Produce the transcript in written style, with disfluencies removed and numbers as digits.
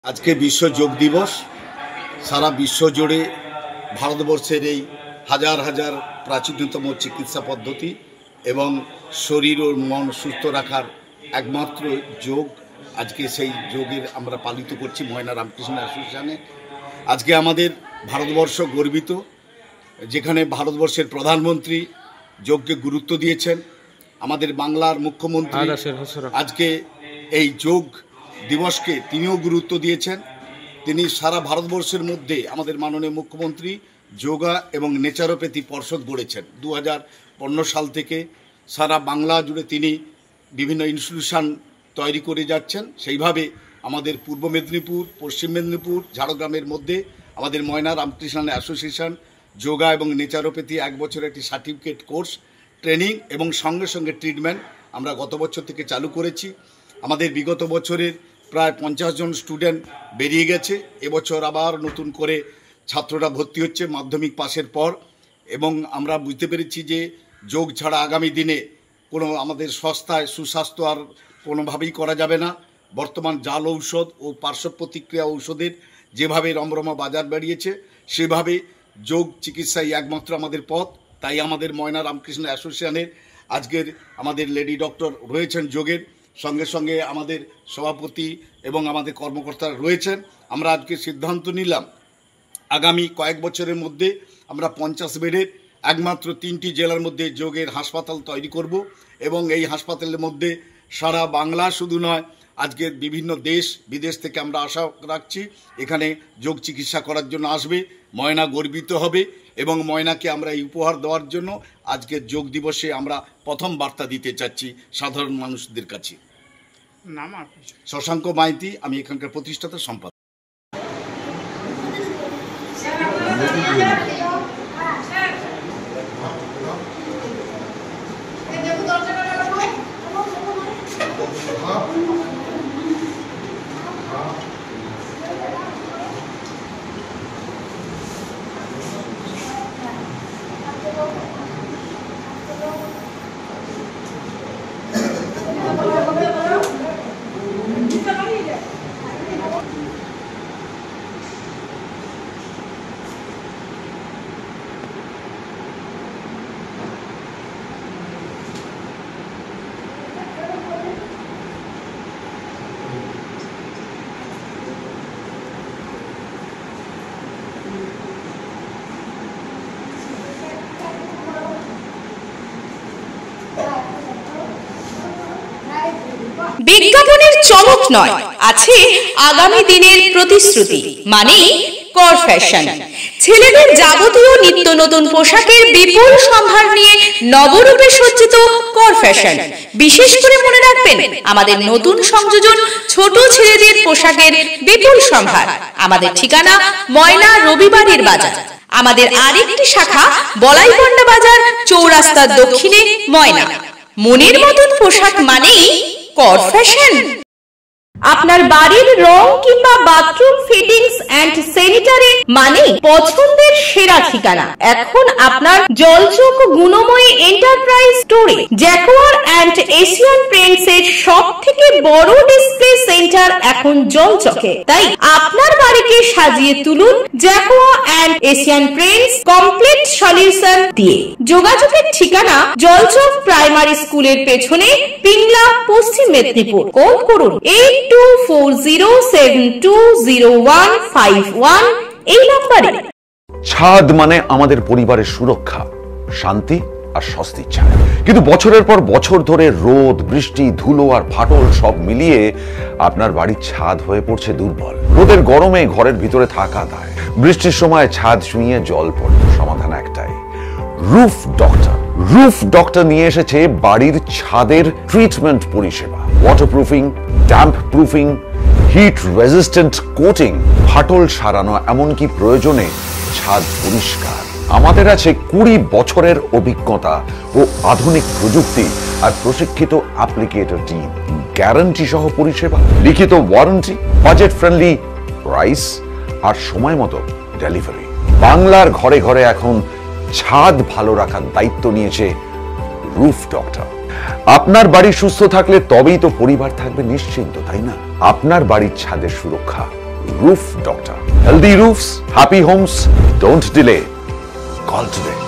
আজকে বিশ্ব যোগ দিবস। সারা বিশ্ব জুড়ে ভারতবর্ষের এই হাজার হাজার প্রাচীনতম চিকিৎসা পদ্ধতি এবং শরীর ও মন সুস্থ রাখার একমাত্র যোগ, আজকে সেই যোগের আমরা পালিত করছি ময়না রামকৃষ্ণ অ্যাসোসিয়েশনে। আজকে আমাদের ভারতবর্ষ গর্বিত, যেখানে ভারতবর্ষের প্রধানমন্ত্রী যোগকে গুরুত্ব দিয়েছেন। আমাদের বাংলার মুখ্যমন্ত্রী আজকে এই যোগ দিবসকে তিনিও গুরুত্ব দিয়েছেন। তিনি সারা ভারতবর্ষের মধ্যে আমাদের মাননীয় মুখ্যমন্ত্রী যোগা এবং নেচারোপ্যাথি পর্ষদ গড়েছেন 2015 সাল থেকে। সারা বাংলা জুড়ে তিনি বিভিন্ন ইনস্টিটিউশন তৈরি করে যাচ্ছেন। সেইভাবে আমাদের পূর্ব মেদিনীপুর, পশ্চিম মেদিনীপুর, ঝাড়গ্রামের মধ্যে আমাদের ময়না রামকৃষ্ণ অ্যাসোসিয়েশন যোগা এবং নেচারোপ্যাথি 1 বছরের একটি সার্টিফিকেট কোর্স ট্রেনিং এবং সঙ্গে সঙ্গে ট্রিটমেন্ট আমরা গত বছর থেকে চালু করেছি। আমাদের বিগত বছরের প্রায় 50 জন স্টুডেন্ট বেরিয়ে গেছে। এবছর আবার নতুন করে ছাত্ররা ভর্তি হচ্ছে মাধ্যমিক পাশের পর, এবং আমরা বুঝতে পেরেছি যে যোগ ছাড়া আগামী দিনে কোনো আমাদের সস্তায় সুস্বাস্থ্য আর কোনোভাবেই করা যাবে না। বর্তমান জাল ঔষধ ও পার্শ্ব প্রতিক্রিয়া ঔষধের যেভাবে রমরমা বাজার বাড়িয়েছে, সেভাবে যোগ চিকিৎসাই একমাত্র আমাদের পথ। তাই আমাদের ময়না রামকৃষ্ণ অ্যাসোসিয়েশনের আজকের আমাদের লেডি ডক্টর রয়েছেন যোগের, সঙ্গে সঙ্গে আমাদের সভাপতি এবং আমাদের কর্মকর্তারা রয়েছেন। আমরা আজকে সিদ্ধান্ত নিলাম আগামী কয়েক বছরের মধ্যে আমরা 50 বেডের একমাত্র 3টি জেলার মধ্যে যোগের হাসপাতাল তৈরি করব, এবং এই হাসপাতালের মধ্যে সারা বাংলা শুধু নয়, আজকে বিভিন্ন দেশ বিদেশ থেকে আমরা আশা রাখছি এখানে যোগ চিকিৎসা করার জন্য আসবে। ময়না গর্বিত হবে এবং ময়নাকে আমরা এই উপহার দেওয়ার জন্য আজকে যোগ দিবসে আমরা প্রথম বার্তা দিতে চাচ্ছি সাধারণ মানুষদের কাছে। শশাঙ্ক মাইতি, আমি এখানকার প্রতিষ্ঠাতা সম্পাদক। বিজ্ঞাপনের চমক নয়, আছে আগামী দিনের প্রতিশ্রুতি, মানেই কর ফ্যাশন। ছেলেদের যাবতীয় নিত্য নতুন পোশাকের বিপুল সম্ভার নিয়ে নবরূপে সজ্জিত কর ফ্যাশন। বিশেষ করে মনে রাখবেন, আমাদের নতুন সংযোজন ছোট ছেলেদের পোশাকের বিপুল সম্ভার। আমাদের ঠিকানা ময়না রবিবারের বাজার। আমাদের আরেকটি শাখা বলাইপন্ডা বাজার, চৌরাস্তার দক্ষিণে ময়না। মনের মতন পোশাক মানেই কর ফ্যাশন। আপনার বাড়ির রং কিংবা বাথরুম ফিটিংস এন্ড স্যানিটারি মানে পছন্দের সেরা ঠিকানা এখন আপনার জলচক গুণময়ী এন্টারপ্রাইজ স্টোরে। জ্যাকোয়ার এন্ড এশিয়ান পেইন্টস এর সবথেকে বড় ডিসপ্লে সেন্টার এখন জলচকে। তাই আপনার বাড়িকে সাজিয়ে তুলুন Jaquar and Asian Paints complete solution দিয়ে। যোগাযোগের ঠিকানা জলচক প্রাইমারি স্কুলের পেছনে, পিংলা, পশ্চিম মেদিনীপুর। কল করুন 8240720151 এই নম্বরে। ছাদ মানে আমাদের পরিবারের সুরক্ষা, শান্তি আর স্বস্তির ছায়া। কিন্তু বছরের পর বছর ধরে রোদ, বৃষ্টি, ধুলো আর ফাটল সব মিলিয়ে আপনার বাড়ির ছাদ হয়ে পড়ছে দুর্বল। রোদের গরমে ঘরের ভিতরে থাকা দায়, বৃষ্টির সময় ছাদ ছুঁয়ে জল পড়ে। সমাধান একটাই, রুফ ডক্টর। রুফ ডক্টর নিয়ে এসেছে বাড়ির ছাদের ট্রিটমেন্ট পরিষেবা। Waterproofing, damp proofing, hit resistant coating, ফাটল সারানো, এমনকি প্রয়োজনে ছাদ পরিষ্কার। আমাদের আছে 20 বছরের অভিজ্ঞতা ও আধুনিক প্রযুক্তি আর প্রশিক্ষিত অ্যাপ্লিকেটর টিম। গ্যারান্টি সহ পরিষেবা, লিখিত ওয়ারেন্টি, বাজেট ফ্রেন্ডলি প্রাইস আর সময় মতো ডেলিভারি। বাংলার ঘরে ঘরে এখন ছাদ ভালো রাখার দায়িত্ব নিয়েছে রুফ ডক্টর। আপনার বাড়ি সুস্থ থাকলে তবেই তো পরিবার থাকবে নিশ্চিন্ত, তাই না? আপনার বাড়ির ছাদের সুরক্ষা Roof Doctor. Healthy roofs, happy homes. Don't delay. Call today.